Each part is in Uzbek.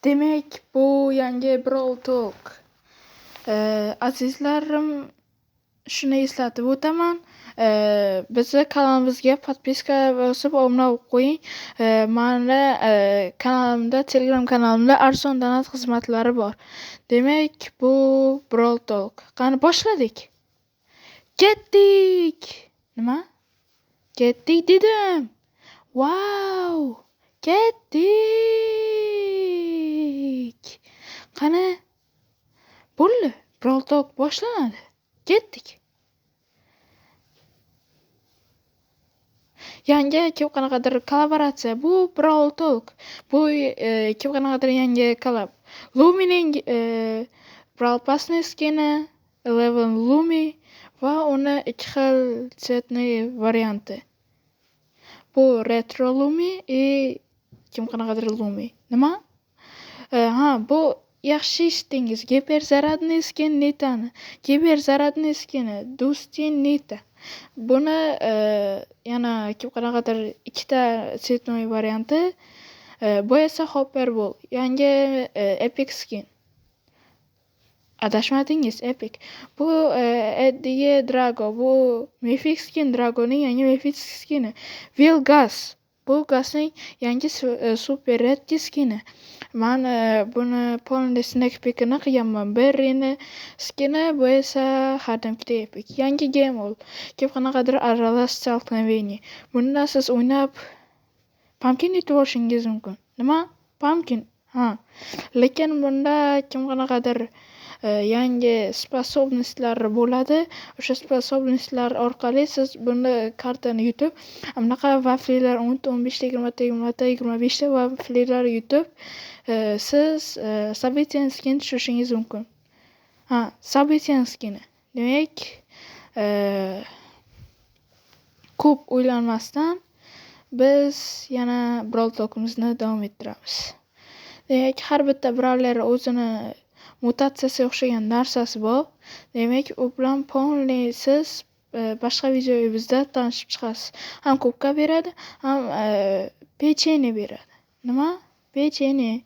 Demak, bu yangi Brawl Talk. Azizlarim, shuni eslatib o'taman. Bizni kanalimizga podpiska bosib obuna bo'lib qo'ying. Mani kanalimda, Telegram kanalimda arzon donat xizmatlari bor. Demak, bu Brawl Talk. Qani boshladik. Ketdik. Nima? Ketdik dedim. Wow! Ketdik. Qani bo'ldi. Brawl Talk boshlanadi. Ketdik. Yangi kim qanaqadir kollaboratsiya. Bu Brawl Talk. Bu kim qanaqadir yangi kollab. Lumining Brawl Pass'ning skini 11 Lumi va uni ikki xil setning varianti. Bu retro Lumi kim qanaqadir Lumi. Nima? Bu yaxshi eshitdingiz. Giperzaradniy skin Nitani. Giperzaradniy skini Dustin Nita. Buni yana kim qanaqadir ikkita setnoy varianti. Bu esa Hopper Ball. Yangi Epic skin. Adashmadingiz, Epic. Bu Eddie Drago. Bu Mythic skin Dragoning yangi Mythic skini. Will Gas. Bu Gasning yangi super redki skini. Men buni Polni Snake Pick'ini qilganman. Berry'ni skini, bu esa hadamkida Epic. Yangi game ol. Kim qanaqadir aralash stolkновение. Bunda siz o'ynab pumpkin yutib olishingiz mumkin. Nima? Pumpkin. Lekin bunda kim qanaqadir yangi sposobnostlar bo'ladi. O'sha sposobnostlar orqali siz buni kartani yutib, bunaqa vaflilar 10 ta, 15 ta, 20 ta, 20 ta, 25 ta vaflilar yutib, siz Sabitin skin tushishingiz mumkin. Sabitin skini. Demak, ko'p o'ylanmasdan biz yana Brawl Talk'imizni davom ettiramiz. Demak, har bitta brawler o'zini mutatsiyasiga o'xshagan narsasi bor. Demak, u bilan polni siz boshqa videomizda tanishib chiqasiz. Ham kubka beradi, ham pechene beradi. Nima? Pechene.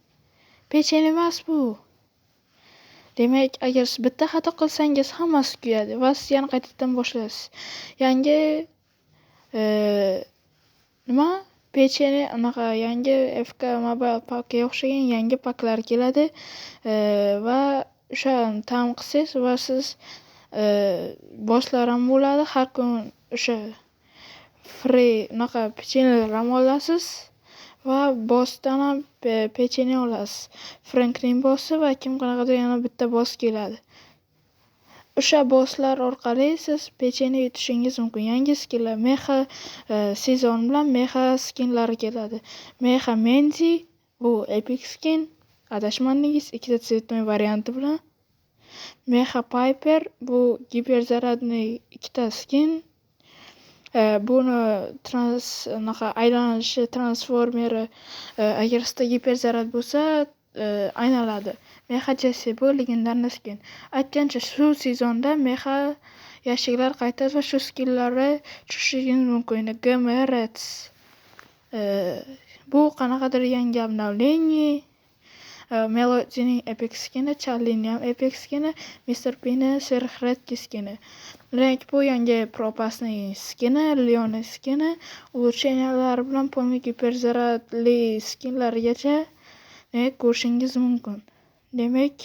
Pechene emas bu. Demak, agar siz bitta xato qilsangiz, hammasi kuyadi va siz yana qaytadan boshlaysiz. Yangi nima? Pechene anaqa yangi FK Mobile pakga o'xshagan yangi paklar keladi va o'sha ta'm qilsangiz va siz bosslar ham bo'ladi. Har kun o'sha free anaqa pechenelar ham olasiz va bossdan ham pechene olasiz. Frankling bossi va kim qanaqadir yana bitta boss keladi. O'sha bosslar orqali siz pechene yutishingiz mumkin. Yangi skinlar, meha sezon bilan meha skinlari keladi. Meha Menzi, bu Epic skin. Adashmadingiz, ikkita setnoy varianti bilan. Meha Piper, bu giperzaradniy ikkita skin. Buni aylanishi transformeri agar sizda giperzarad bo'lsa, aylanadi. Meha Jesse, bu legendarniy skin. Aytgancha, shu sezonda meha yashiklar qaytadi va shu skinlarni tushishingiz mumkin. Gmrets. Bu qanaqadir yangi обновление. Melodyning Epic skini, Charlie'ning ham Epic skini, Mr. P'ning sverxredki skini. Demak, bu yangi Pro Pass'ning skini, Leon skini, ulучшениялар bilan polni giperzaradli skinlargacha ko'rishingiz mumkin. Demak,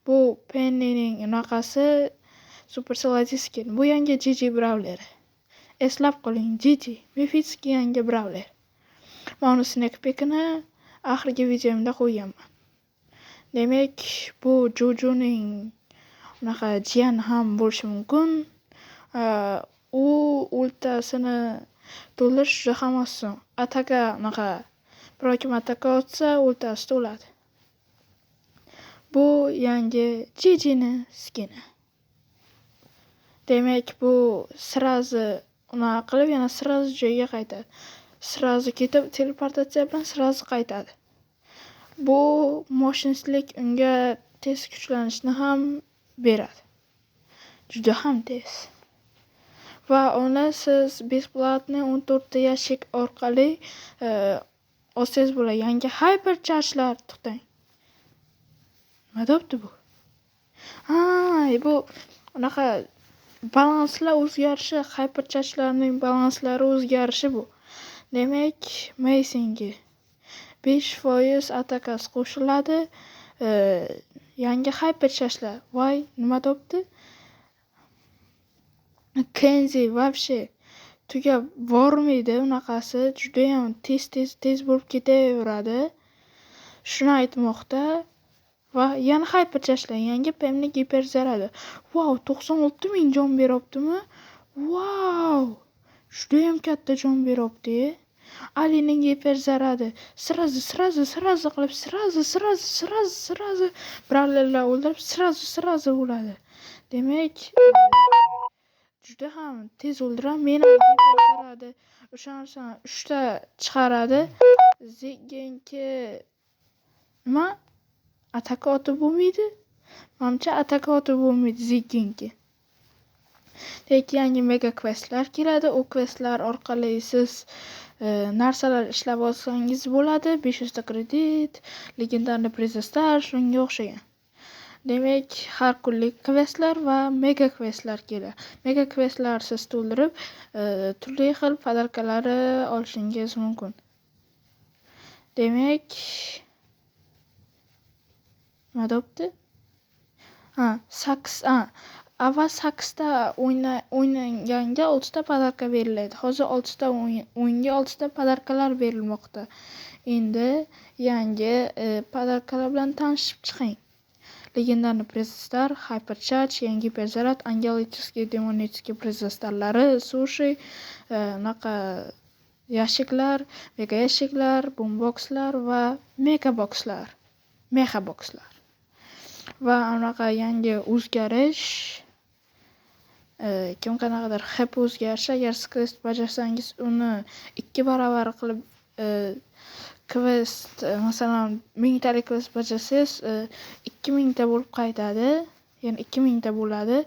bu Penny'ning unaqasi Supercell skin. Bu yangi Gigi Brawler. Eslab qoling, Gigi, Mythic yangi Brawler. Mana Snake Pick'ini oxirgi videomda qo'yganman. Demak, bu Jojo'ning unaqa jiyani ham bo'lishi mumkin. U ultasini to'ldirish juda ham oson. Ataka unaqa biror kim ataka otsa, ultasi to'ladi. Bu yangi Gigi'ning skini. Demak, bu sirazi unaqa qilib yana sirazi joyiga qaytadi. Sirazi ketib teleportatsiya bilan sirazi qaytadi. Bu moshinsizlik unga tez kuchlanishni ham beradi. Juda ham tez. Va uni siz besplatni 14 ta yashik orqali olsangiz bo'ladi. Yangi hyper charge'lar to'xtang. nima debdi bu? Ha, bu unaqa balanslar o'zgarishi, hypercharge'larning balanslari o'zgarishi bu. Demak, Masonga 5% atakasi qo'shiladi. Yangi hypercharge'lar. Voy, nima debdi? Kenzi вообще tugab bormaydi unaqasi, juda ham tez bo'lib ketaveradi. Shuni aytmoqda. Va yana hypercharge'lar, yangi Pamning giperzaradi. Wow, 96,000 jon beryaptimi? Wow! Juda ham katta jon beryapti. Alining giperzaradi. Sirazi qilib, sirazi birarlar o'ldirib, sirazi o'ladi. Demak, juda ham tez o'ldiradi. Meni giperzaradi. O'sha narsani 3 ta chiqaradi. Ziggenki nima? Ataka otib bo'lmaydi. Menimcha ataka otib bo'lmaydi Ziggenki. Lekin yangi mega questlar keladi. U questlar orqali siz narsalar ishlab olsangiz bo'ladi. 500 ta kredit, legendarniy prizlar, shunga o'xshagan. Demak, har kunlik questlar va mega questlar keladi. Mega questlar siz to'ldirib, turli xil podarkalari olishingiz mumkin. Demak, nima debdi? Avval 8 ta o'ynaganga 6 ta podarka beriladi. Hozir 6 ta o'yinga 6 ta podarkalar berilmoqda. Endi yangi podarkalar bilan tanishib chiqing. Legendarniy prizlar, hypercharge, yangi perzarad, angelический, demonический prizlarlari, sushi, naqa yashiklar, mega yashiklar, boomboxlar va mega boxlar. Va anaqa yangi o'zgarish, kim qanaqadir hep o'zgarish. Agar quest bajarsangiz, uni 2 baravar qilib quest, masalan, 1000 talik quest bajarsangiz, 2000 ta bo'lib qaytadi. Ya'ni 2000 ta bo'ladi.